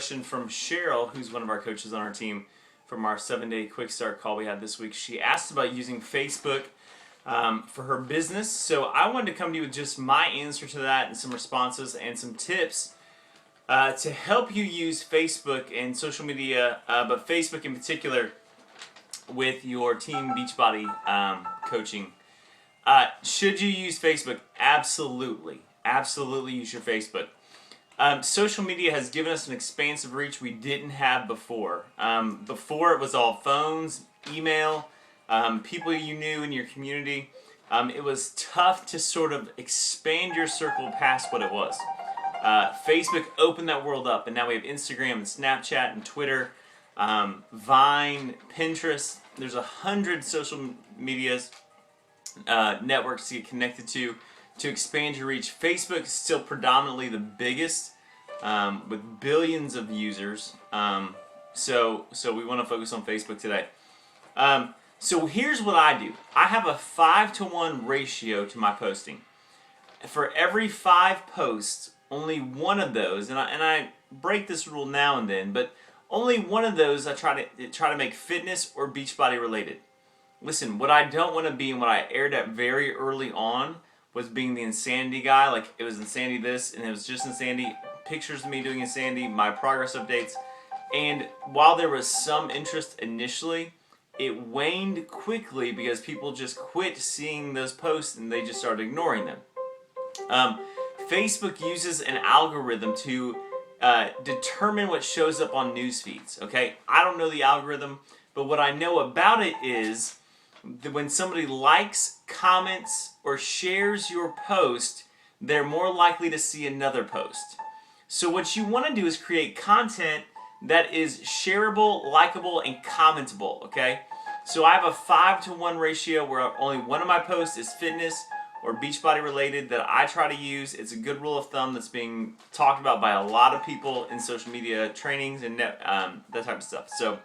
Question from Cheryl, who's one of our coaches on our team, from our 7-day quick start call we had this week. She asked about using Facebook for her business. So I wanted to come to you with just my answer to that and some responses and some tips to help you use Facebook and social media, but Facebook in particular, with your Team Beachbody coaching. Should you use Facebook? Absolutely. Absolutely use your Facebook. Social media has given us an expansive reach we didn't have before. Before it was all phones, email, people you knew in your community. It was tough to sort of expand your circle past what it was. Facebook opened that world up, and now we have Instagram and Snapchat and Twitter, Vine, Pinterest. There's 100 social medias, networks to get connected to expand your reach. Facebook is still predominantly the biggest, with billions of users. So we want to focus on Facebook today. So here's what I do. I have a 5-to-1 ratio to my posting. For every 5 posts, only one of those, and I break this rule now and then, but only one of those I try to make fitness or Beachbody related. Listen, what I don't want to be, and what I aired at very early on, was being the insanity guy. Like, it was insanity this, and it was just insanity. Pictures of me doing insanity, my progress updates. And while there was some interest initially, it waned quickly because people just quit seeing those posts and they just started ignoring them. Facebook uses an algorithm to determine what shows up on news feeds. Okay, I don't know the algorithm, but what I know about it is that when somebody likes, comments, or shares your post, they're more likely to see another post. So what you want to do is create content that is shareable, likable, and commentable. Okay, so I have a 5-to-1 ratio where only one of my posts is fitness or Beachbody related that I try to use. It's a good rule of thumb that's being talked about by a lot of people in social media trainings and that type of stuff. So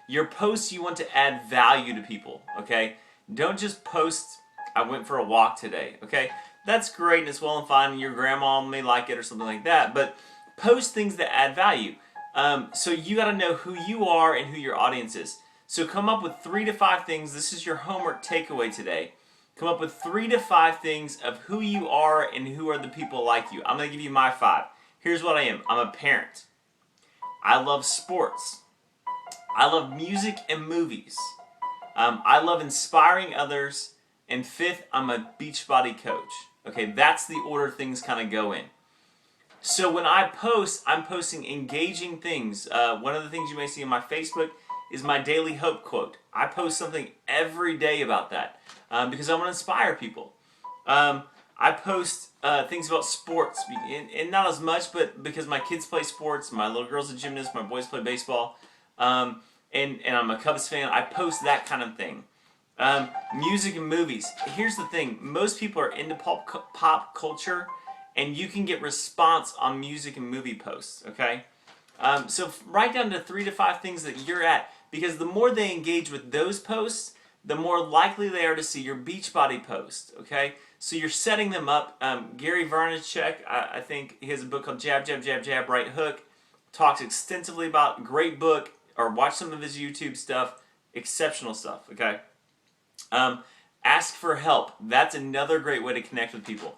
your posts, you want to add value to people, okay? Don't just post, I went for a walk today, okay? That's great and it's well and fine and your grandma may like it or something like that, but post things that add value. So you got to know who you are and who your audience is. So come up with 3 to 5 things. This is your homework takeaway today. Come up with 3 to 5 things of who you are and who are the people like you. I'm going to give you my 5. Here's what I am. I'm a parent. I love sports. I love music and movies. I love inspiring others. And 5th, I'm a Beachbody coach. Okay, that's the order things kind of go in. So when I post, I'm posting engaging things. One of the things you may see on my Facebook is my daily hope quote. I post something every day about that because I want to inspire people. I post things about sports, and not as much, but because my kids play sports, my little girl's a gymnast, my boys play baseball, and I'm a Cubs fan. I post that kind of thing. Music and movies. Here's the thing. Most people are into pop culture, and you can get response on music and movie posts, okay? So write down to 3 to 5 things that you're at, because the more they engage with those posts, the more likely they are to see your Beachbody post, okay? So you're setting them up. Gary Vaynerchuk, I think he has a book called Jab, Jab, Jab, Jab, Right Hook. Talks extensively about, great book, or watch some of his YouTube stuff. Exceptional stuff, okay? Ask for help. That's another great way to connect with people.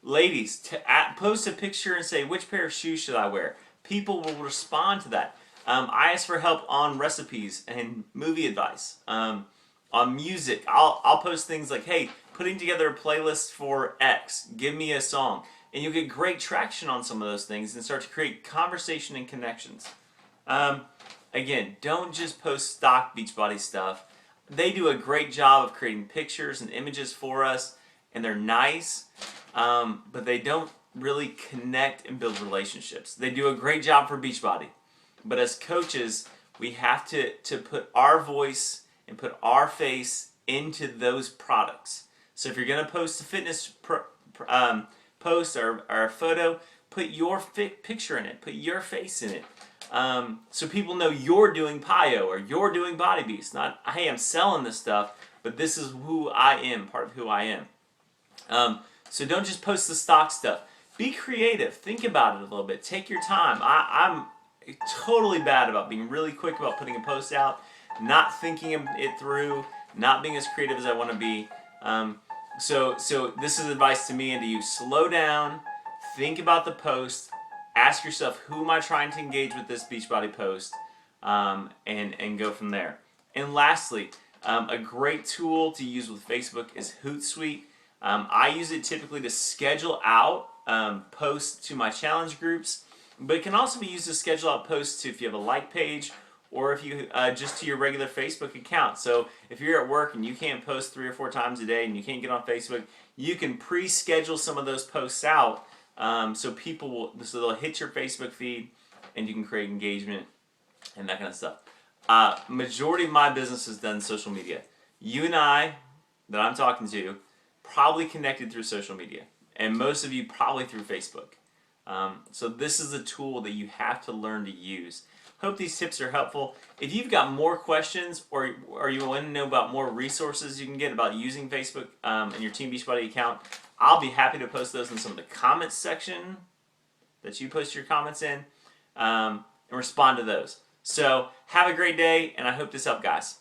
Ladies, post a picture and say, which pair of shoes should I wear? People will respond to that. I ask for help on recipes and movie advice. On music, I'll post things like, hey, putting together a playlist for X, give me a song. And you'll get great traction on some of those things and start to create conversation and connections. Again, don't just post stock Beachbody stuff. They do a great job of creating pictures and images for us, and they're nice, but they don't really connect and build relationships. They do a great job for Beachbody, but as coaches, we have to put our voice and put our face into those products. So if you're going to post a fitness post or a photo, put your picture in it, put your face in it. So people know you're doing PiYo or you're doing Body Beast. Not, hey, I'm selling this stuff, but this is who I am, part of who I am. So don't just post the stock stuff. be creative. Think about it a little bit. Take your time. I'm totally bad about being really quick about putting a post out, not thinking it through, not being as creative as I want to be. So this is advice to me and to you. Slow down, think about the post, ask yourself, who am I trying to engage with this Beachbody post, and go from there. And lastly, a great tool to use with Facebook is Hootsuite. I use it typically to schedule out posts to my challenge groups, but it can also be used to schedule out posts to if you have a like page, or if you just to your regular Facebook account. So if you're at work and you can't post 3 or 4 times a day and you can't get on Facebook, you can pre-schedule some of those posts out so they'll hit your Facebook feed and you can create engagement and that kind of stuff. Majority of my business is done social media. You and I, that I'm talking to, probably connected through social media, and most of you probably through Facebook. So this is a tool that you have to learn to use. Hope these tips are helpful. If you've got more questions or you want to know about more resources you can get about using Facebook in your Team Beachbody account, I'll be happy to post those in some of the comments section that you post your comments in and respond to those. So have a great day, and I hope this helped, guys.